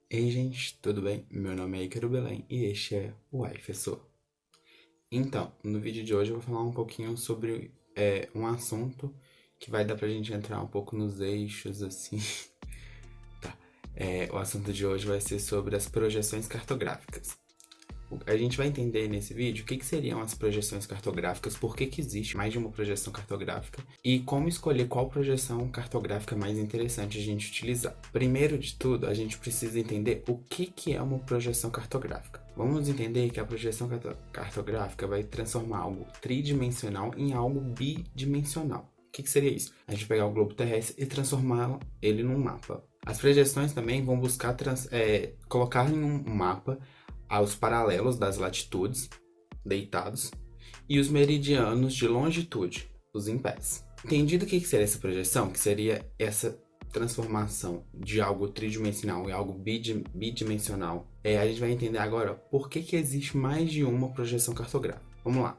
Ei, gente, tudo bem? Meu nome é Ícaro Belém e este é o Professor. Então, no vídeo de hoje eu vou falar um pouquinho sobre um assunto que vai dar pra gente entrar um pouco nos eixos, assim. Tá. O assunto de hoje vai ser sobre as projeções cartográficas. A gente vai entender nesse vídeo o que seriam as projeções cartográficas, por que existe mais de uma projeção cartográfica e como escolher qual projeção cartográfica mais interessante a gente utilizar. Primeiro de tudo, a gente precisa entender o que é uma projeção cartográfica. Vamos entender que a projeção cartográfica vai transformar algo tridimensional em algo bidimensional. O que seria isso? A gente pegar o globo terrestre e transformar ele num mapa. As projeções também vão buscar colocar em um mapa aos paralelos das latitudes, deitados, e os meridianos de longitude, os em pés. Entendido o que seria essa projeção, que seria essa transformação de algo tridimensional em algo bidimensional, a gente vai entender agora por que existe mais de uma projeção cartográfica. Vamos lá.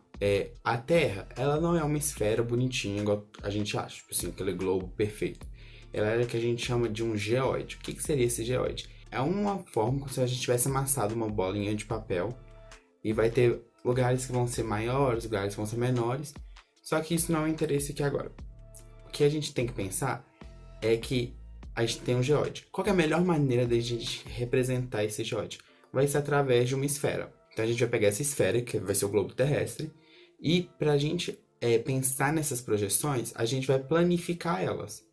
A Terra, ela não é uma esfera bonitinha igual a gente acha, tipo assim, aquele globo perfeito. Ela é o que a gente chama de um geóide. O que seria esse geóide? É uma forma como se a gente tivesse amassado uma bolinha de papel e vai ter lugares que vão ser maiores, lugares que vão ser menores. Só que isso não é o interesse aqui agora. O que a gente tem que pensar é que a gente tem um geóide. Qual é a melhor maneira de a gente representar esse geóide? Vai ser através de uma esfera. Então a gente vai pegar essa esfera, que vai ser o globo terrestre, e para a gente pensar nessas projeções, a gente vai planificar elas.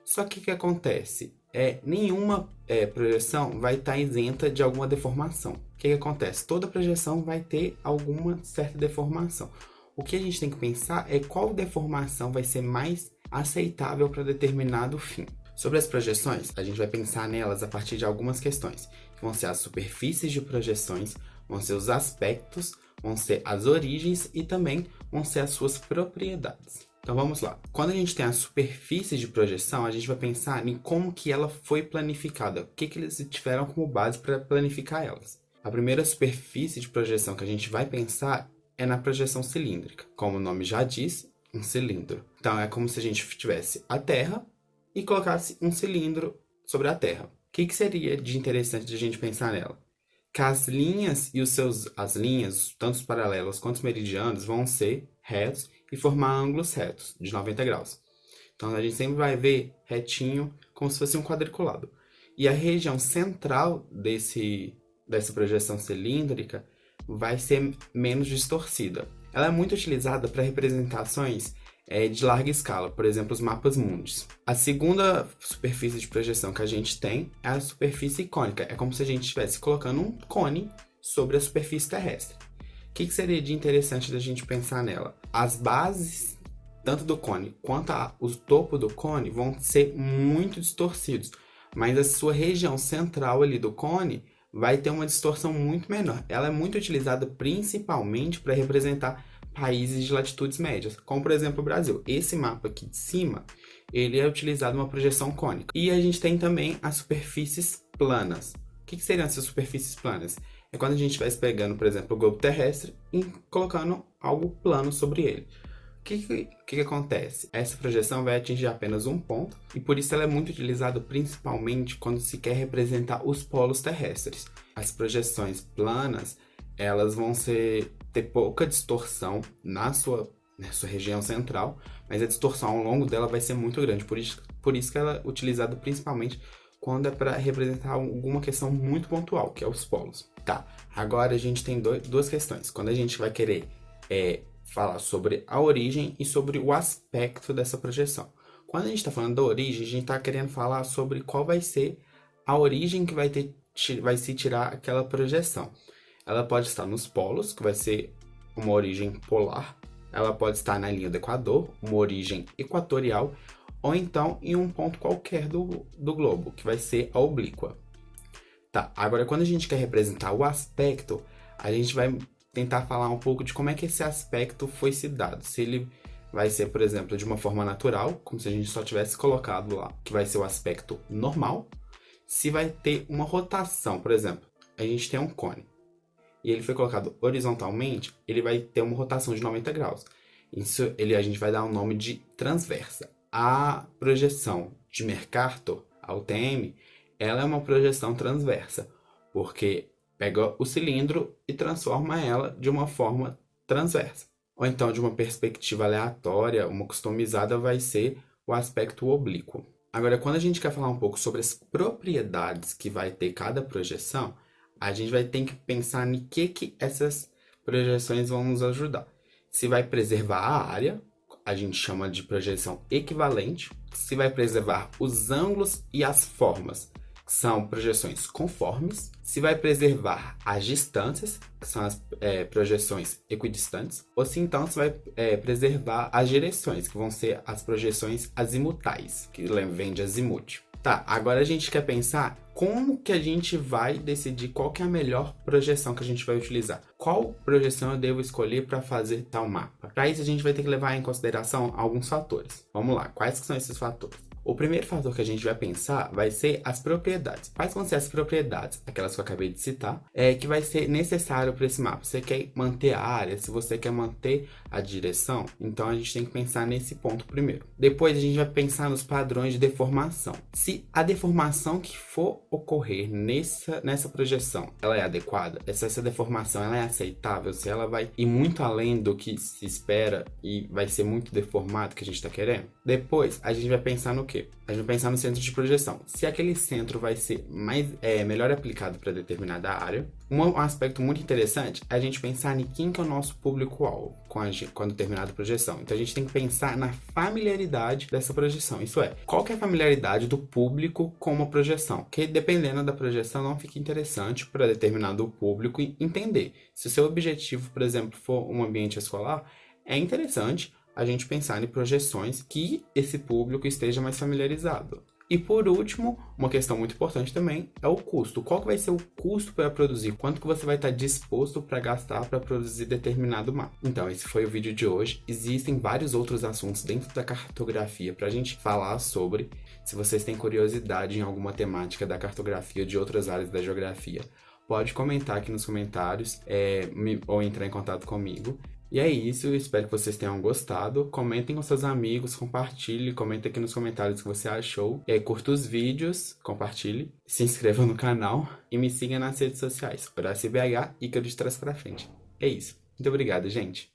Só que o que acontece? Nenhuma projeção vai estar isenta de alguma deformação. O que acontece? Toda projeção vai ter alguma certa deformação. O que a gente tem que pensar é qual deformação vai ser mais aceitável para determinado fim. Sobre as projeções, a gente vai pensar nelas a partir de algumas questões, que vão ser as superfícies de projeções, vão ser os aspectos, vão ser as origens e também vão ser as suas propriedades. Então vamos lá. Quando a gente tem a superfície de projeção, a gente vai pensar em como que ela foi planificada, o que eles tiveram como base para planificar elas. A primeira superfície de projeção que a gente vai pensar é na projeção cilíndrica. Como o nome já diz, um cilindro. Então é como se a gente tivesse a Terra e colocasse um cilindro sobre a Terra. O que seria de interessante de a gente pensar nela? Que as linhas e as linhas, tanto os paralelos quanto os meridianos, vão ser retos e formar ângulos retos, de 90 graus. Então a gente sempre vai ver retinho, como se fosse um quadriculado. E a região central dessa projeção cilíndrica vai ser menos distorcida. Ela é muito utilizada para representações de larga escala, por exemplo, os mapas mundis. A segunda superfície de projeção que a gente tem é a superfície cônica. É como se a gente estivesse colocando um cone sobre a superfície terrestre. O que seria de interessante da gente pensar nela? As bases, tanto do cone quanto o topo do cone, vão ser muito distorcidos, mas a sua região central ali do cone vai ter uma distorção muito menor. Ela é muito utilizada principalmente para representar países de latitudes médias, como por exemplo o Brasil. Esse mapa aqui de cima, ele é utilizado uma projeção cônica. E a gente tem também as superfícies planas. O que seriam essas superfícies planas? É quando a gente vai pegando, por exemplo, o globo terrestre e colocando algo plano sobre ele. O que acontece? Essa projeção vai atingir apenas um ponto e por isso ela é muito utilizada principalmente quando se quer representar os polos terrestres. As projeções planas, elas vão ter pouca distorção na sua região central, mas a distorção ao longo dela vai ser muito grande. Por isso que ela é utilizada principalmente quando é para representar alguma questão muito pontual, que é os polos. Tá, agora a gente tem duas questões. Quando a gente vai querer falar sobre a origem e sobre o aspecto dessa projeção. Quando a gente está falando da origem, a gente está querendo falar sobre qual vai ser a origem que vai se tirar aquela projeção. Ela pode estar nos polos, que vai ser uma origem polar. Ela pode estar na linha do Equador, uma origem equatorial, ou então em um ponto qualquer do globo, que vai ser a oblíqua. Tá, agora quando a gente quer representar o aspecto, a gente vai tentar falar um pouco de como é que esse aspecto foi se dado. Se ele vai ser, por exemplo, de uma forma natural, como se a gente só tivesse colocado lá, que vai ser o aspecto normal. Se vai ter uma rotação, por exemplo, a gente tem um cone e ele foi colocado horizontalmente, ele vai ter uma rotação de 90 graus. Isso a gente vai dar o nome de transversa. A projeção de Mercator, a UTM, ela é uma projeção transversa, porque pega o cilindro e transforma ela de uma forma transversa. Ou então, de uma perspectiva aleatória, uma customizada, vai ser o aspecto oblíquo. Agora, quando a gente quer falar um pouco sobre as propriedades que vai ter cada projeção, a gente vai ter que pensar em que essas projeções vão nos ajudar. Se vai preservar a área, a gente chama de projeção equivalente. Se vai preservar os ângulos e as formas, que são projeções conformes. Se vai preservar as distâncias, que são as projeções equidistantes. Ou se então se vai preservar as direções, que vão ser as projeções azimutais, que vem de azimuth. Tá, agora a gente quer pensar como que a gente vai decidir qual que é a melhor projeção que a gente vai utilizar. Qual projeção eu devo escolher para fazer tal mapa? Para isso a gente vai ter que levar em consideração alguns fatores. Vamos lá, quais que são esses fatores? O primeiro fator que a gente vai pensar vai ser as propriedades. Quais vão ser as propriedades, aquelas que eu acabei de citar, que vai ser necessário para esse mapa? Você quer manter a área, se você quer manter a direção, então a gente tem que pensar nesse ponto primeiro. Depois a gente vai pensar nos padrões de deformação. Se a deformação que for ocorrer nessa projeção, ela é adequada, se essa deformação ela é aceitável, se ela vai ir muito além do que se espera e vai ser muito deformado que a gente está querendo. Depois a gente vai pensar no quê? A gente vai pensar no centro de projeção. Se aquele centro vai ser melhor aplicado para determinada área. Um aspecto muito interessante é a gente pensar em quem que é o nosso público-alvo com determinada projeção. Então a gente tem que pensar na familiaridade dessa projeção. Isso é, qual que é a familiaridade do público com uma projeção? Que dependendo da projeção não fica interessante para determinado público entender. Se o seu objetivo, por exemplo, for um ambiente escolar, é interessante a gente pensar em projeções que esse público esteja mais familiarizado. E por último, uma questão muito importante também é o custo. Qual que vai ser o custo para produzir? Quanto que você vai estar disposto para gastar para produzir determinado mapa? Então, esse foi o vídeo de hoje. Existem vários outros assuntos dentro da cartografia para a gente falar sobre. Se vocês têm curiosidade em alguma temática da cartografia ou de outras áreas da geografia, pode comentar aqui nos comentários ou entrar em contato comigo. E é isso, eu espero que vocês tenham gostado. Comentem com seus amigos, compartilhe, comenta aqui nos comentários o que você achou. Curta os vídeos, compartilhe, se inscreva no canal e me siga nas redes sociais. HoracioBH, Ícaro de Trás pra Frente. É isso. Muito obrigado, gente.